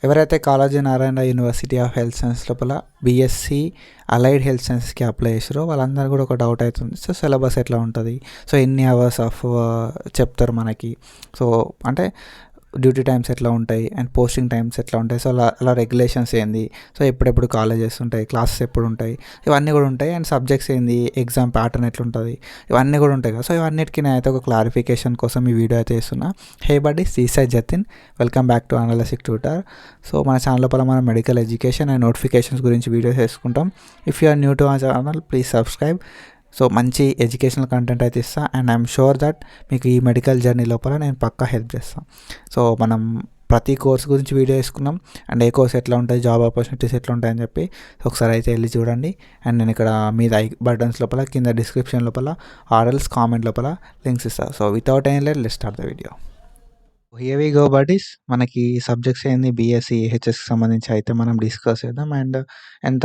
ఎవరైతే Kaloji Narayana university of health science లోపల BSc allied health సైన్స్కి అప్లై చేసారో వాళ్ళందరూ కూడా ఒక డౌట్ అవుతుంది. సో సిలబస్ ఎట్లా ఉంటుంది, సో ఎన్ని అవర్స్ ఆఫ్ చెప్తారు మనకి, సో అంటే డ్యూటీ టైమ్స్ ఎట్లా ఉంటాయి అండ్ పోస్టింగ్ టైమ్స్ ఎట్లా ఉంటాయి, సో అలా రెగ్యులేషన్స్ ఏంది, సో ఎప్పుడెప్పుడు కాలేజెస్ ఉంటాయి, క్లాసెస్ ఎప్పుడు ఉంటాయి, ఇవన్నీ కూడా ఉంటాయి. అండ్ సబ్జెక్ట్స్ ఏంది, ఎగ్జామ్ ప్యాటర్న్ ఎట్లుంటుంది, ఇవన్నీ కూడా ఉంటాయి కదా. సో ఇవన్నిటికీ నేనైతే ఒక క్లారిఫికేషన్ కోసం ఈ వీడియో అయితే ఇస్తున్నా. Hey buddy, this is Jatin, welcome back to analytic tutor. So మన ఛానల్ లోపల మనం మెడికల్ ఎడ్యుకేషన్ అండ్ నోటిఫికేషన్స్ గురించి వీడియోస్ చేసుకుంటాం. If you are new to our channel, please subscribe. So మంచి ఎడ్యుకేషనల్ కంటెంట్ అయితే ఇస్తాను అండ్ ఐఎమ్ షూర్ దట్ మీకు ఈ మెడికల్ జర్నీ లోపల నేను పక్కా హెల్ప్ చేస్తాను. సో మనం ప్రతి కోర్స్ గురించి వీడియో వేసుకున్నాం అండ్ ఏ కోర్స్ ఎట్లా ఉంటుంది, జాబ్ ఆపర్చునిటీస్ ఎట్లా ఉంటాయని చెప్పి ఒకసారి అయితే వెళ్ళి చూడండి. అండ్ నేను ఇక్కడ మీద ఐ బటన్స్ లోపల కింద డిస్క్రిప్షన్ లోపల ఆర్ఎల్స్ కామెంట్ లోపల లింక్స్ ఇస్తాను. So without any late let's start the video. Here we go buddies. మనకి సబ్జెక్ట్స్ ఏంది, బీఎస్సీ ఏహెచ్ఎస్కి సంబంధించి అయితే మనం డిస్కస్ చేద్దాం. అండ్ ఎంత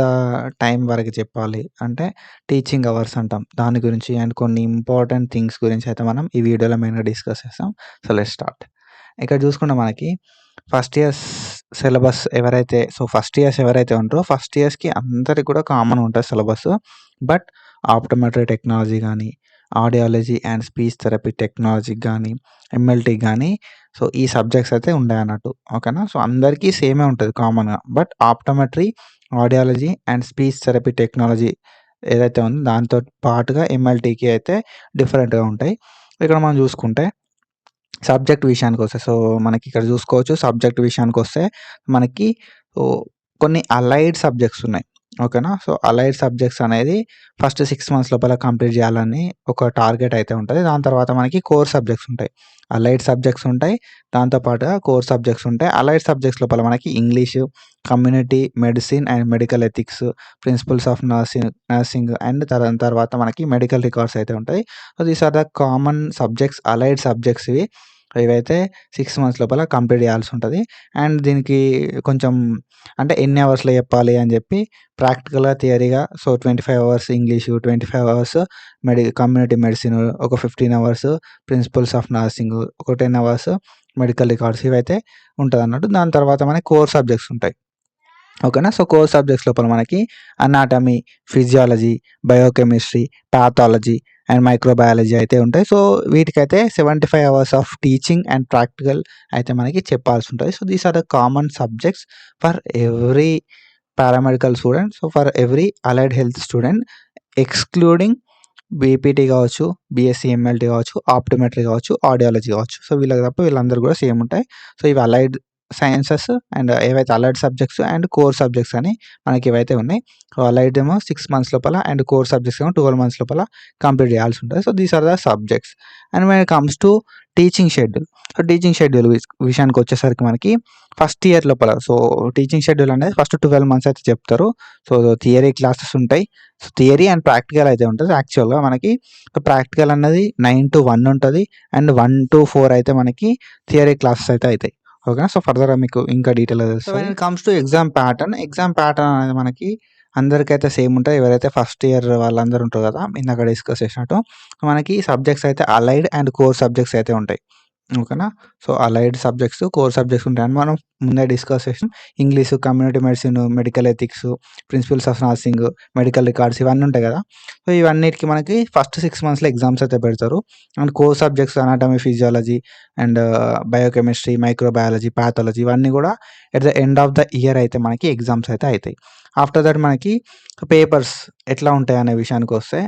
టైం వరకు చెప్పాలి అంటే టీచింగ్ అవర్స్ అంటాం దాని గురించి, అండ్ కొన్ని ఇంపార్టెంట్ థింగ్స్ గురించి అయితే మనం ఈ వీడియోలో మెయిన్గా డిస్కస్ చేస్తాం. So let's start. ఇక్కడ చూసుకుంటే మనకి first years syllabus first years ఎవరైతే ఉంటారో ఫస్ట్ ఇయర్స్కి అందరికి కూడా కామన్ ఉంటుంది సిలబస్. బట్ ఆప్టోమెట్రీ టెక్నాలజీ కానీ, audiology and speech therapy technology కానీ, ఎంఎల్టీ కానీ, సో ఈ సబ్జెక్ట్స్ అయితే ఉంటాయి అన్నట్టు. ఓకేనా. సో అందరికీ సేమే ఉంటుంది కామన్గా. But optometry, audiology and speech therapy technology ఏదైతే ఉందో దాంతో పాటుగా ఎంఎల్టీకి అయితే డిఫరెంట్గా ఉంటాయి. ఇక్కడ మనం చూసుకుంటే సబ్జెక్ట్ విషయానికి వస్తే, సో మనకి ఇక్కడ చూసుకోవచ్చు. సబ్జెక్ట్ విషయానికి వస్తే మనకి కొన్ని అలైడ్ సబ్జెక్ట్స్ ఉన్నాయి. ఓకేనా. సో అలైడ్ సబ్జెక్ట్స్ అనేది ఫస్ట్ 6 months లోపల కంప్లీట్ చేయాలని ఒక టార్గెట్ అయితే ఉంటుంది. దాని తర్వాత మనకి కోర్ సబ్జెక్ట్స్ ఉంటాయి, అలైడ్ సబ్జెక్ట్స్ ఉంటాయి, దాంతోపాటుగా కోర్ సబ్జెక్ట్స్ ఉంటాయి. అలైడ్ సబ్జెక్ట్స్ లోపల మనకి English, community medicine and medical ethics, principles of nursing and తర్వాత మనకి మెడికల్ రికార్డ్స్ అయితే ఉంటాయి. So these are the common subjects, allied subjects ఇవైతే 6 months లోపల కంప్లీట్ చేయాల్సి ఉంటుంది. అండ్ దీనికి కొంచెం అంటే ఎన్ని అవర్స్లో చెప్పాలి అని చెప్పి ప్రాక్టికల్గా, థియరీగా so 25 hours English, 25 hours community medicine, ఒక 15 hours ప్రిన్సిపల్స్ ఆఫ్ నర్సింగ్, ఒక 10 hours మెడికల్ రికార్డ్స్, ఇవైతే ఉంటుంది అన్నట్టు. దాని తర్వాత మనకి కోర్ సబ్జెక్ట్స్ ఉంటాయి. ఓకేనా. సో కోర్ సబ్జెక్ట్స్ లోపల మనకి anatomy, physiology, biochemistry, pathology and microbiology అయితే ఉంటాయి. సో వీటికైతే 75 hours of teaching and practical అయితే మనకి చెప్పాల్సి ఉంటుంది. So these are the common subjects for every paramedical student, so for every allied health student excluding BPT కావచ్చు, బీఎస్సీ ఎంఎల్టీ కావచ్చు, optometry కావచ్చు, ఆడియాలజీ కావచ్చు. సో వీళ్ళకి తప్ప వీళ్ళందరూ కూడా సేమ్ ఉంటాయి. సో ఇవి అలైడ్ సైన్సెస్ అండ్ ఏవైతే allied subjects and core subjects అని మనకి ఇవైతే ఉన్నాయి. సో అలైడ్ ఏమో 6 months లోపల అండ్ కోర్ సబ్జెక్ట్స్ ఏమో 12 months లోపల కంప్లీట్ చేయాల్సి ఉంటుంది. So these are the subjects. And when it comes to teaching schedule, so teaching schedule విషయానికి వచ్చేసరికి మనకి ఫస్ట్ ఇయర్ లోపల సో టీచింగ్ షెడ్యూల్ అనేది ఫస్ట్ 12 months అయితే చెప్తారు. సో థియరీ క్లాసెస్ ఉంటాయి. సో థియరీ అండ్ ప్రాక్టికల్ అయితే ఉంటుంది. యాక్చువల్గా మనకి ప్రాక్టికల్ అన్నది 9 to 1 ఉంటుంది అండ్ 1 to 4 అయితే మనకి థియరీ క్లాసెస్ అయితే అవుతాయి. ఓకేనా. సో ఫర్దర్గా మీకు ఇంకా డీటెయిల్గా తెలుస్తుంది. When it comes to exam pattern అనేది మనకి అందరికైతే సేమ్ ఉంటాయి. ఎవరైతే ఫస్ట్ ఇయర్ వాళ్ళందరూ ఉంటారు కదా, ఇందాక డిస్కస్ చేసినట్టు మనకి సబ్జెక్ట్స్ అయితే అలైడ్ అండ్ కోర్ సబ్జెక్ట్స్ అయితే ఉంటాయి. ఓకేనా. So allied subjects, core subjects ఉంటాయని మనం ముందే డిస్కస్ చేసాం. English, community medicine, medical ethics, principles of nursing, medical records, ఇవన్నీ ఉంటాయి కదా. సో ఇవన్నిటికి మనకి ఫస్ట్ 6 monthsలో ఎగ్జామ్స్ అయితే పెడతారు. And core subjects anatomy, physiology and biochemistry, microbiology, pathology, ఇవన్నీ కూడా at the end of the year అయితే మనకి ఎగ్జామ్స్ అయితే అవుతాయి. ఆఫ్టర్ దట్ మనకి పేపర్స్ ఎట్లా ఉంటాయి అనే విషయానికి వస్తే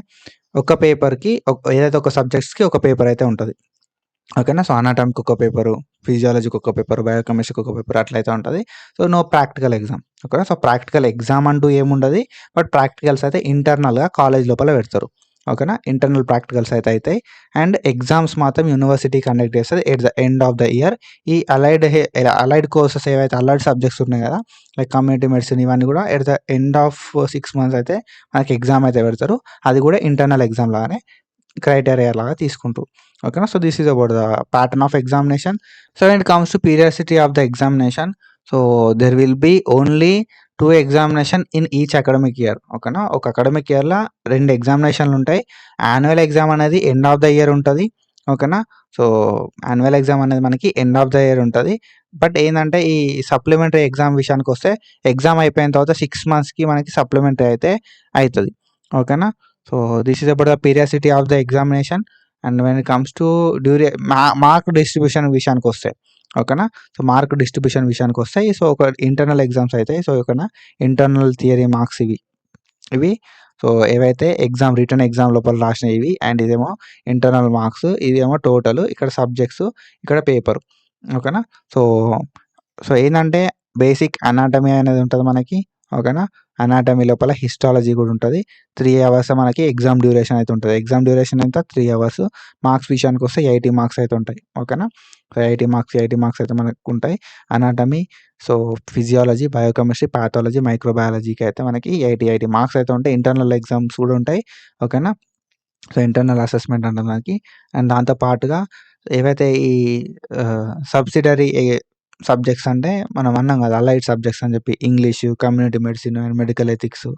ఒక పేపర్కి ఏదైతే ఒక సబ్జెక్ట్స్కి ఒక పేపర్ అయితే ఉంటుంది. ఓకేనా. సో అనాటమీకి ఒక పేపరు, ఫిజియాలజీకి ఒక పేపర్, బయోకెమిస్ట్రీకి ఒక పేపర్ అట్లయితే ఉంటుంది. So no practical exam. ఓకేనా. సో ప్రాక్టికల్ ఎగ్జామ్ అంటూ ఏముండదు. బట్ ప్రాక్టికల్స్ అయితే ఇంటర్నల్గా కాలేజ్ లోపల పెడతారు. ఓకేనా. ఇంటర్నల్ ప్రాక్టికల్స్ అయితే అవుతాయి. అండ్ ఎగ్జామ్స్ మాత్రం యూనివర్సిటీ కండక్ట్ చేస్తుంది at the end of the year. ఈ అలైడ్ కోర్సెస్ ఏవైతే అలైడ్ సబ్జెక్ట్స్ ఉన్నాయి కదా, లైక్ కమ్యూనిటీ మెడిసిన్, ఇవన్నీ కూడా at the end of 6 months అయితే మనకి ఎగ్జామ్ అయితే పెడతారు. అది కూడా ఇంటర్నల్ ఎగ్జామ్ లాగానే క్రైటీరియా లాగా తీసుకుంటూ. ఓకేనా. So this is about the pattern of examination. So when it comes to periodicity of the examination, so there will be only 2 examination in each academic year. ఓకేనా. ఒక అకాడమిక్ ఇయర్లో 2 ఎగ్జామినేషన్లు ఉంటాయి. Annual exam అనేది end of the year ఉంటుంది. ఓకేనా. So annual exam అనేది మనకి ఎండ్ ఆఫ్ ద ఇయర్ ఉంటుంది. బట్ ఏంటంటే ఈ సప్లిమెంటరీ ఎగ్జామ్ విషయానికి వస్తే ఎగ్జామ్ అయిపోయిన తర్వాత 6 మంత్స్కి మనకి సప్లిమెంటరీ అయితే అవుతుంది. ఓకేనా. So this is about the periodicity of the examination. And when it comes to mark distribution విషయానికి వస్తే, ఓకేనా. సో మార్క్ డిస్ట్రిబ్యూషన్ విషయానికి వస్తాయి. సో ఒక ఇంటర్నల్ ఎగ్జామ్స్ అయితే, సో ఓకేనా, ఇంటర్నల్ థియరీ మార్క్స్ ఇవి సో ఏవైతే రిటర్న్ ఎగ్జామ్ లోపల రాసినవి ఇవి, అండ్ ఇదేమో ఇంటర్నల్ మార్క్స్, ఇదేమో టోటల్, ఇక్కడ సబ్జెక్ట్స్, ఇక్కడ పేపర్. ఓకేనా. సో సో ఏంటంటే బేసిక్ అనాటమీ అనేది ఉంటుంది మనకి. ఓకేనా. అనాటమీ లోపల హిస్టాలజీ కూడా ఉంటుంది. 3 అవర్స్ మనకి ఎగ్జామ్ డ్యూరేషన్ అయితే ఉంటుంది. ఎగ్జామ్ డ్యూరేషన్ ఎంత 3 అవర్స్. మార్క్స్ విషయానికి వస్తే 80 మార్క్స్ అయితే ఉంటాయి. ఓకేనా. సో 80 మార్క్స్ అయితే మనకు ఉంటాయి. Anatomy, so physiology, biochemistry, pathology, మైక్రోబయాలజీకి అయితే మనకి 80 మార్క్స్ అయితే ఉంటాయి. ఇంటర్నల్ ఎగ్జామ్స్ కూడా ఉంటాయి. ఓకేనా. సో ఇంటర్నల్ అసెస్మెంట్ అంటే మనకి, అండ్ దాంతో పాటుగా ఏవైతే ఈ సబ్సిడరీ సబ్జెక్ట్స్ అంటే మనం అన్నాం కదా, అలైడ్ సబ్జెక్ట్స్ అని చెప్పి, English, community medicine, and medical ethics,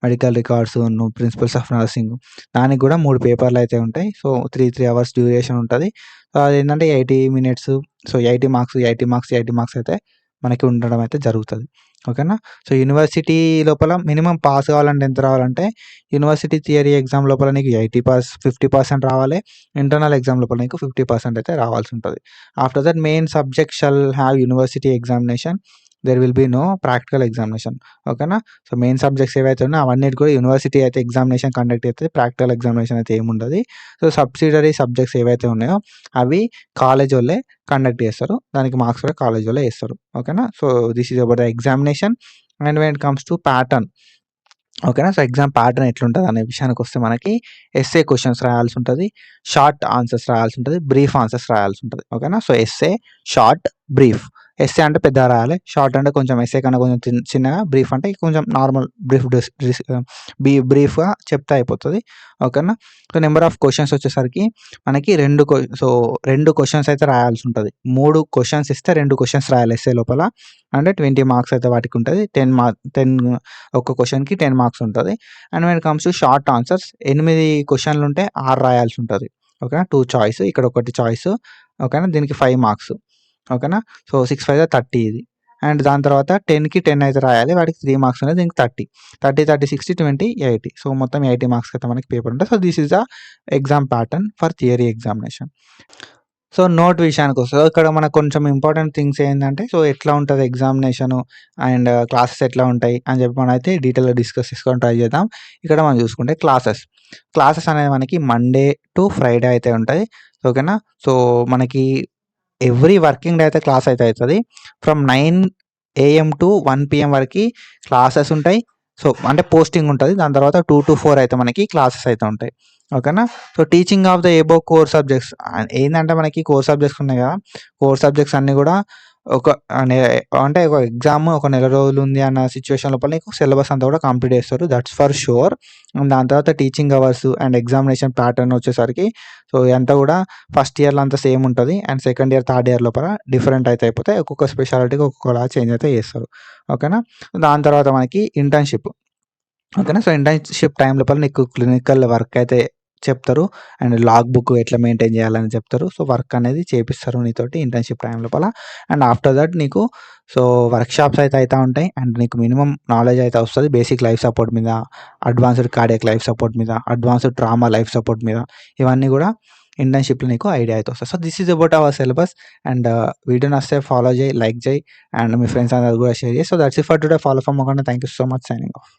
medical records, principles of nursing, దానికి కూడా 3 పేపర్లు అయితే ఉంటాయి. సో 3 అవర్స్ డ్యూరేషన్ ఉంటుంది. సో అదేంటంటే 80 మినిట్స్. సో 80 మార్క్స్ అయితే మనకి ఉండడం అయితే జరుగుతుంది. ఓకేనా. సో యూనివర్సిటీ లోపల మినిమం పాస్ కావాలంటే ఎంత రావాలంటే, యూనివర్సిటీ థియరీ ఎగ్జామ్ లోపల నీకు 50% రావాలి. ఇంటర్నల్ ఎగ్జామ్ లోపల నీకు 50% అయితే రావాల్సి ఉంటుంది. After that main subject shall have university examination. There will be no practical examination. ఓకేనా. సో మెయిన్ సబ్జెక్ట్స్ ఏవైతే ఉన్నాయో అవన్నీ కూడా యూనివర్సిటీ అయితే ఎగ్జామినేషన్ కండక్ట్ అవుతుంది. ప్రాక్టికల్ ఎగ్జామినేషన్ అయితే ఏముండదు. సో సబ్సిడరీ సబ్జెక్ట్స్ ఏవైతే ఉన్నాయో అవి కాలేజ్ వాళ్ళే కండక్ట్ చేస్తారు. దానికి మార్క్స్ కూడా కాలేజ్ వాళ్ళే వేస్తారు. ఓకేనా. So this is about the examination. And when it comes to pattern, ఓకేనా. సో ఎగ్జామ్ ప్యాటర్న్ ఎట్లుంటుంది అనే విషయానికి వస్తే మనకి ఎస్ఏ క్వశ్చన్స్ రాయాల్సి ఉంటుంది, షార్ట్ ఆన్సర్స్ రాయాల్సి ఉంటుంది, బ్రీఫ్ ఆన్సర్స్ రాయాల్సి ఉంటుంది. ఓకేనా. So SA, short, brief. SA అంటే పెద్దగా రాయాలి, షార్ట్ అంటే కొంచెం ఎస్ఏ కన్నా కొంచెం చిన్నగా, బ్రీఫ్ అంటే కొంచెం నార్మల్ బ్రీఫ్గా చెప్తే అయిపోతుంది. ఓకేనా. సో నెంబర్ ఆఫ్ క్వశ్చన్స్ వచ్చేసరికి మనకి 2 క్వశ్చన్స్ అయితే రాయాల్సి ఉంటుంది. 3 క్వశ్చన్స్ ఇస్తే 2 క్వశ్చన్స్ రాయాలి ఎస్ఏ లోపల. అంటే 20 మార్క్స్ అయితే వాటికి ఉంటుంది. 10 ఒక్క క్వశ్చన్కి 10 మార్క్స్ ఉంటుంది. And when it comes to short answers, 8 క్వశ్చన్లు ఉంటే 6 రాయాల్సి ఉంటుంది. ఓకేనా. 2 చాయిస్, ఇక్కడ ఒకటి చాయిస్. ఓకేనా. దీనికి 5 మార్క్స్. ఓకేనా. సో 6 5 30 ఇది. అండ్ దాని తర్వాత 10కి 10 అయితే రాయాలి, వాటికి 3 మార్క్స్ అనేది, దీనికి 30 60 20 80. సో మొత్తం 80 మార్క్స్ అయితే మనకి పేపర్ ఉంటుంది. So this is the exam pattern for theory examination. So note విషయానికి వస్తుంది. ఇక్కడ మనకు కొంచెం ఇంపార్టెంట్ థింగ్స్ ఏంటంటే, సో ఎట్లా ఉంటుంది ఎగ్జామినేషను, అండ్ క్లాసెస్ ఎట్లా ఉంటాయి అని చెప్పి మనం అయితే డీటెయిల్గా డిస్కస్ చేసుకొని ట్రై చేద్దాం. ఇక్కడ మనం చూసుకుంటే క్లాసెస్ అనేది మనకి మండే టు ఫ్రైడే అయితే ఉంటాయి. ఓకేనా. సో మనకి ఎవ్రీ వర్కింగ్ డే అయితే క్లాస్ అయితే అవుతుంది. ఫ్రమ్ 9 AM టు 1 PM వరకు క్లాసెస్ ఉంటాయి. సో అంటే పోస్టింగ్ ఉంటుంది. దాని తర్వాత 2 to 4 అయితే మనకి క్లాసెస్ అయితే ఉంటాయి. ఓకేనా. So teaching of the above core subjects ఏంటంటే మనకి కోర్ సబ్జెక్ట్స్ ఉన్నాయి కదా, కోర్ సబ్జెక్ట్స్ అన్నీ కూడా అంటే ఒక ఎగ్జామ్ ఒక నెల రోజులు ఉంది అన్న సిచ్యువేషన్ లోపల నీకు సిలబస్ అంతా కూడా కంప్లీట్ చేస్తారు, దట్స్ ఫర్ షూర్. దాని తర్వాత teaching hours and examination pattern వచ్చేసరికి, సో ఇదంతా కూడా ఫస్ట్ ఇయర్లో అంతా సేమ్ ఉంటుంది, and second year third year లోపల డిఫరెంట్ అయితే అయిపోతాయి. ఒక్కొక్క స్పెషాలిటీకి ఒక్కొక్కలా చేంజ్ అయితే చేస్తారు. ఓకేనా. దాని తర్వాత మనకి ఇంటర్న్షిప్. ఓకేనా. సో ఇంటర్న్షిప్ టైం లోపల నీకు క్లినికల్ వర్క్ అయితే చెప్తారు, అండ్ లాగ్ బుక్ ఎట్లా మెయింటైన్ చేయాలని చెప్తారు. సో వర్క్ అనేది చేపిస్తారు నీతోటి ఇంటర్న్షిప్ టైం లోపల. అండ్ ఆఫ్టర్ దట్ నీకు సో వర్క్ షాప్స్ అయితే అవుతూ ఉంటాయి, అండ్ నీకు మినిమం నాలెడ్జ్ అయితే వస్తుంది బేసిక్ లైఫ్ సపోర్ట్ మీద, అడ్వాన్స్డ్ కార్డియాక్ లైఫ్ సపోర్ట్ మీద, అడ్వాన్స్డ్ ట్రామా లైఫ్ సపోర్ట్ మీద, ఇవన్నీ కూడా ఇంటర్న్షిప్లో నీకు ఐడియా అయితే వస్తుంది. So this is about our syllabus. And video నచ్చితే ఫాలో చేయి, లైక్ చేయి, అండ్ మీ ఫ్రెండ్స్ అందరూ కూడా షేర్ చేయి. So that's it for today. Follow for more. Thank you so much. Signing off.